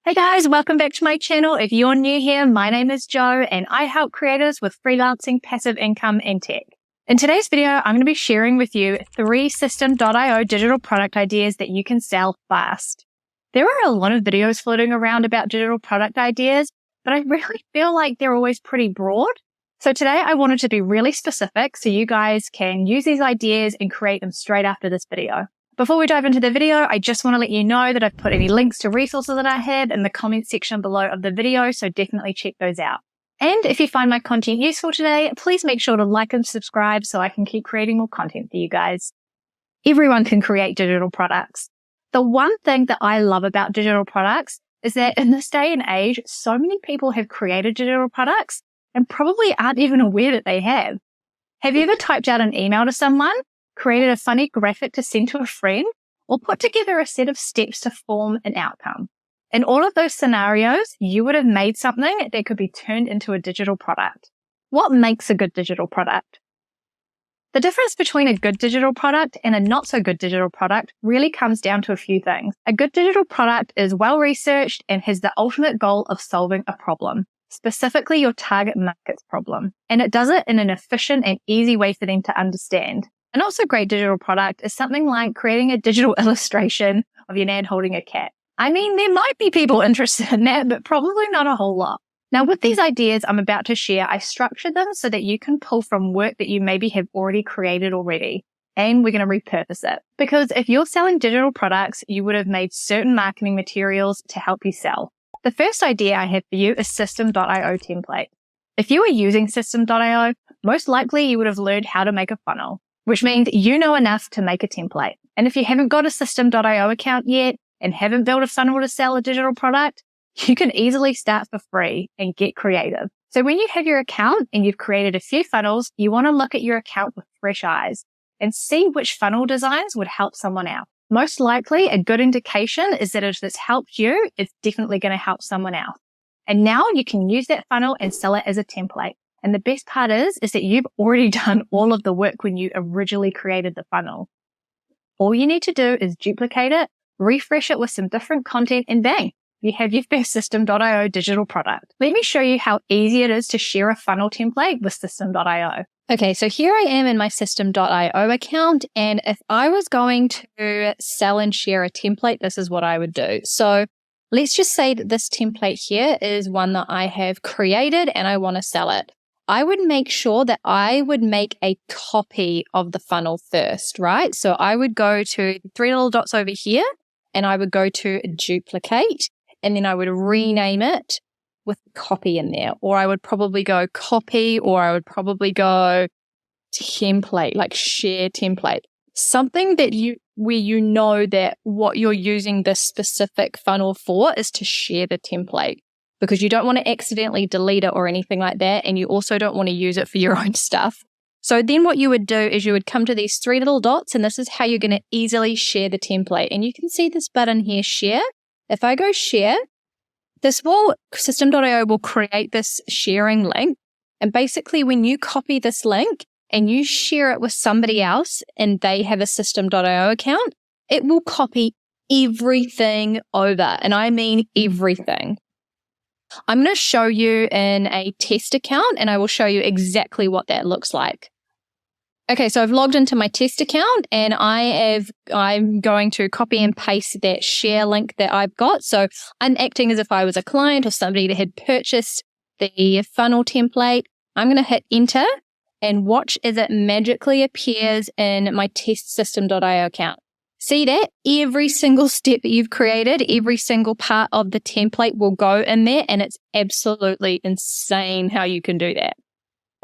Hey guys, welcome back to my channel. If you're new here, my name is Jo and I help creators with freelancing, passive income, and tech. In today's video, I'm going to be sharing with you 3 System.io digital product ideas that you can sell fast. There are a lot of videos floating around about digital product ideas, but I really feel like they're always pretty broad. So today I wanted to be really specific so you guys can use these ideas and create them straight after this video. Before we dive into the video, I just want to let you know that I've put any links to resources that I have in the comment section below of the video, so definitely check those out. And if you find my content useful today, please make sure to like and subscribe so I can keep creating more content for you guys. Everyone can create digital products. The one thing that I love about digital products is that in this day and age, so many people have created digital products and probably aren't even aware that they have. Have you ever typed out an email to someone, created a funny graphic to send to a friend, or put together a set of steps to form an outcome? In all of those scenarios, you would have made something that could be turned into a digital product. What makes a good digital product? The difference between a good digital product and a not so good digital product really comes down to a few things. A good digital product is well researched and has the ultimate goal of solving a problem, specifically your target market's problem. And it does it in an efficient and easy way for them to understand. An also great digital product is something like creating a digital illustration of your nan holding a cat. I mean, there might be people interested in that, but probably not a whole lot. Now, with these ideas I'm about to share, I structured them so that you can pull from work that you maybe have already created already, and we're going to repurpose it. Because if you're selling digital products, you would have made certain marketing materials to help you sell. The first idea I have for you is System.io template. If you are using System.io, most likely you would have learned how to make a funnel, which means you know enough to make a template. And if you haven't got a System.io account yet and haven't built a funnel to sell a digital product, you can easily start for free and get creative. So when you have your account and you've created a few funnels, you want to look at your account with fresh eyes and see which funnel designs would help someone else. Most likely, a good indication is that if it's helped you, it's definitely going to help someone else. And now you can use that funnel and sell it as a template. And the best part is that you've already done all of the work when you originally created the funnel. All you need to do is duplicate it, refresh it with some different content, and bang, you have your first System.io digital product. Let me show you how easy it is to share a funnel template with System.io. Okay, so here I am in my System.io account, and if I was going to sell and share a template, this is what I would do. So let's just say that this template here is one that I have created and I want to sell it. I would make sure that I would make a copy of the funnel first, right? So I would go to the 3 little dots over here and I would go to duplicate, and then I would rename it with copy in there. Or I would probably go copy, or I would probably go template, like share template. Something that where you know that what you're using this specific funnel for is to share the template, because you don't want to accidentally delete it or anything like that, and you also don't want to use it for your own stuff. So then what you would do is you would come to these 3 little dots, and this is how you're going to easily share the template. And you can see this button here, share. If I go share, System.io will create this sharing link. And basically when you copy this link and you share it with somebody else and they have a System.io account, it will copy everything over. And I mean everything. I'm going to show you in a test account, and I will show you exactly what that looks like. Okay, so I've logged into my test account, and I'm going to copy and paste that share link that I've got. So I'm acting as if I was a client or somebody that had purchased the funnel template. I'm going to hit enter and watch as it magically appears in my test System.io account. See that? Every single step that you've created, every single part of the template will go in there, and it's absolutely insane how you can do that.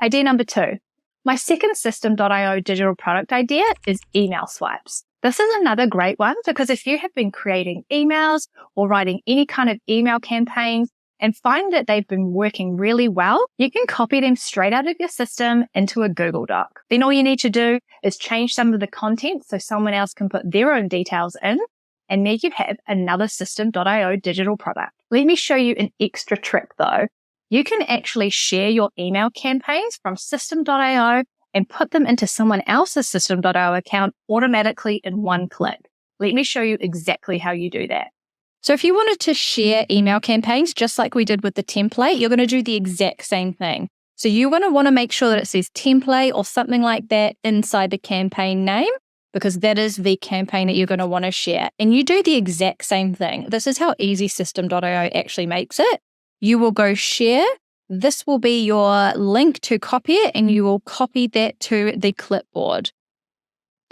Idea number 2. My second System.io digital product idea is email swipes. This is another great one because if you have been creating emails or writing any kind of email campaigns and find that they've been working really well, you can copy them straight out of your system into a Google Doc. Then all you need to do is change some of the content so someone else can put their own details in, and there you have another System.io digital product. Let me show you an extra trick though. You can actually share your email campaigns from System.io and put them into someone else's System.io account automatically in one click. Let me show you exactly how you do that. So if you wanted to share email campaigns, just like we did with the template, you're going to do the exact same thing. So you're going to want to make sure that it says template or something like that inside the campaign name, because that is the campaign that you're going to want to share. And you do the exact same thing. This is how easy System.io actually makes it. You will go share. This will be your link to copy it, and you will copy that to the clipboard.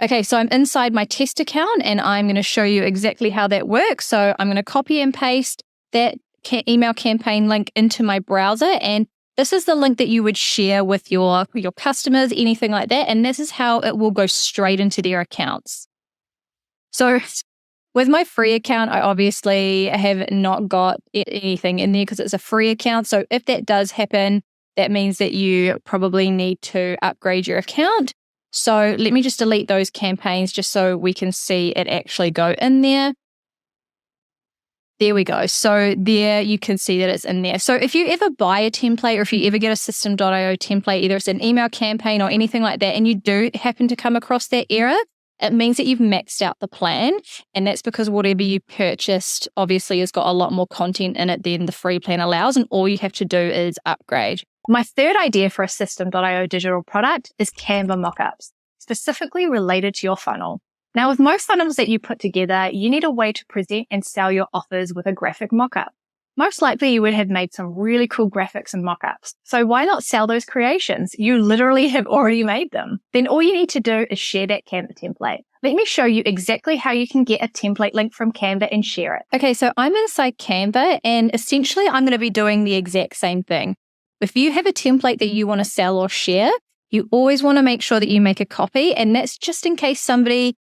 Okay, so I'm inside my test account, and I'm going to show you exactly how that works. So I'm going to copy and paste that email campaign link into my browser, and this is the link that you would share with your customers, anything like that. And this is how it will go straight into their accounts. So with my free account, I obviously have not got anything in there because it's a free account. So if that does happen, that means that you probably need to upgrade your account. So let me just delete those campaigns just so we can see it actually go in there. There we go. So there you can see that it's in there. So if you ever buy a template, or if you ever get a System.io template, either it's an email campaign or anything like that, and you do happen to come across that error, it means that you've maxed out the plan. And that's because whatever you purchased obviously has got a lot more content in it than the free plan allows. And all you have to do is upgrade. My third idea for a System.io digital product is Canva Mockups, specifically related to your funnel. Now, with most funnels that you put together, you need a way to present and sell your offers with a graphic mockup. Most likely you would have made some really cool graphics and mockups. So why not sell those creations? You literally have already made them. Then all you need to do is share that Canva template. Let me show you exactly how you can get a template link from Canva and share it. Okay, so I'm inside Canva, and essentially I'm going to be doing the exact same thing. If you have a template that you want to sell or share, you always want to make sure that you make a copy, and that's just in case somebody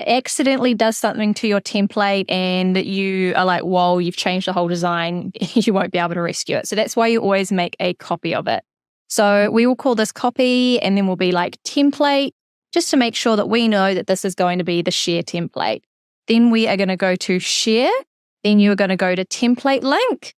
accidentally does something to your template and you are like, whoa, you've changed the whole design, you won't be able to rescue it. So that's why you always make a copy of it. So we will call this copy, and then we'll be like template, just to make sure that we know that this is going to be the share template. Then we are going to go to share. Then you're going to go to template link,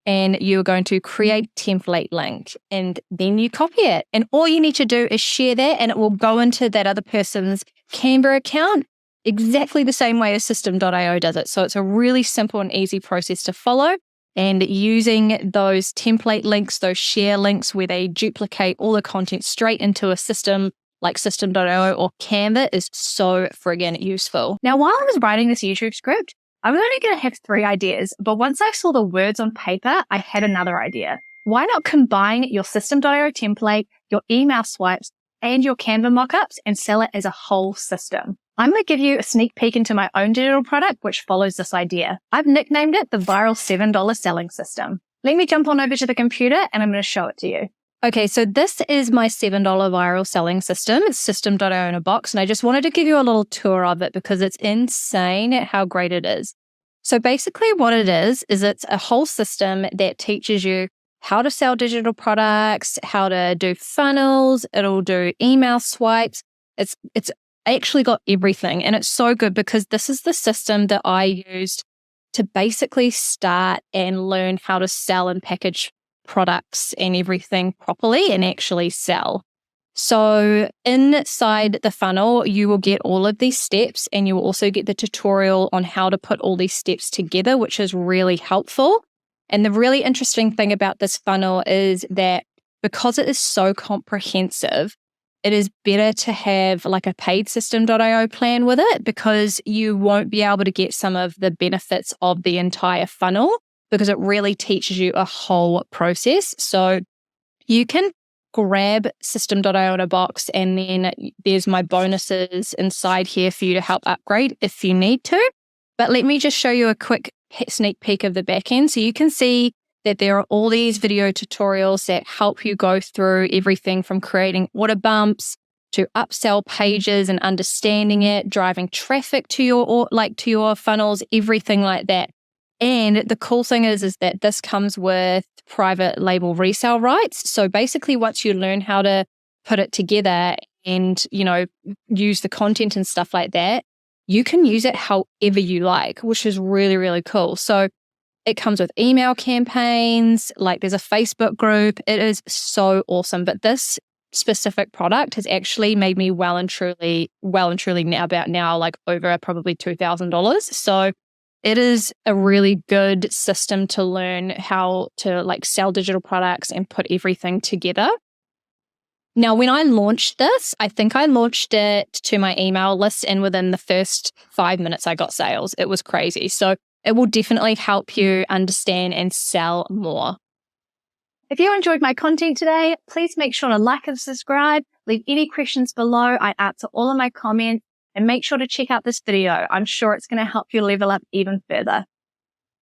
and you're going to create template link, and then you copy it. And all you need to do is share that, and it will go into that other person's Canva account exactly the same way as System.io does it. So it's a really simple and easy process to follow. And using those template links, those share links where they duplicate all the content straight into a system like System.io or Canva is so friggin' useful. Now, while I was writing this YouTube script, I was only going to have 3 ideas, but once I saw the words on paper, I had another idea. Why not combine your System.io template, your email swipes, and your Canva mockups and sell it as a whole system? I'm going to give you a sneak peek into my own digital product, which follows this idea. I've nicknamed it the viral $7 selling system. Let me jump on over to the computer and I'm going to show it to you. Okay, so this is my $7 viral selling system. It's System.io in a box, and I just wanted to give you a little tour of it because it's insane how great it is. So basically what it is it's a whole system that teaches you how to sell digital products, how to do funnels, it'll do email swipes. It's actually got everything, and it's so good because this is the system that I used to basically start and learn how to sell and package products and everything properly and actually sell. So inside the funnel, you will get all of these steps, and you will also get the tutorial on how to put all these steps together, which is really helpful. And the really interesting thing about this funnel is that because it is so comprehensive, it is better to have like a paid System.io plan with it, because you won't be able to get some of the benefits of the entire funnel, because it really teaches you a whole process. So you can grab System.io in a box, and then there's my bonuses inside here for you to help upgrade if you need to. But let me just show you a quick sneak peek of the back end. So you can see that there are all these video tutorials that help you go through everything from creating order bumps to upsell pages and understanding it, driving traffic to your funnels, everything like that. And the cool thing is that this comes with private label resale rights. So basically, once you learn how to put it together and, use the content and stuff like that, you can use it however you like, which is really, really cool. So it comes with email campaigns, like there's a Facebook group. It is so awesome. But this specific product has actually made me well and truly now like over probably $2,000. So It is a really good system to learn how to sell digital products and put everything together. Now, when I launched this, I think I launched it to my email list, and within the first 5 minutes, I got sales. It was crazy. So it will definitely help you understand and sell more. If you enjoyed my content today, please make sure to like and subscribe. Leave any questions below. I answer all of my comments, and make sure to check out this video. I'm sure it's going to help you level up even further.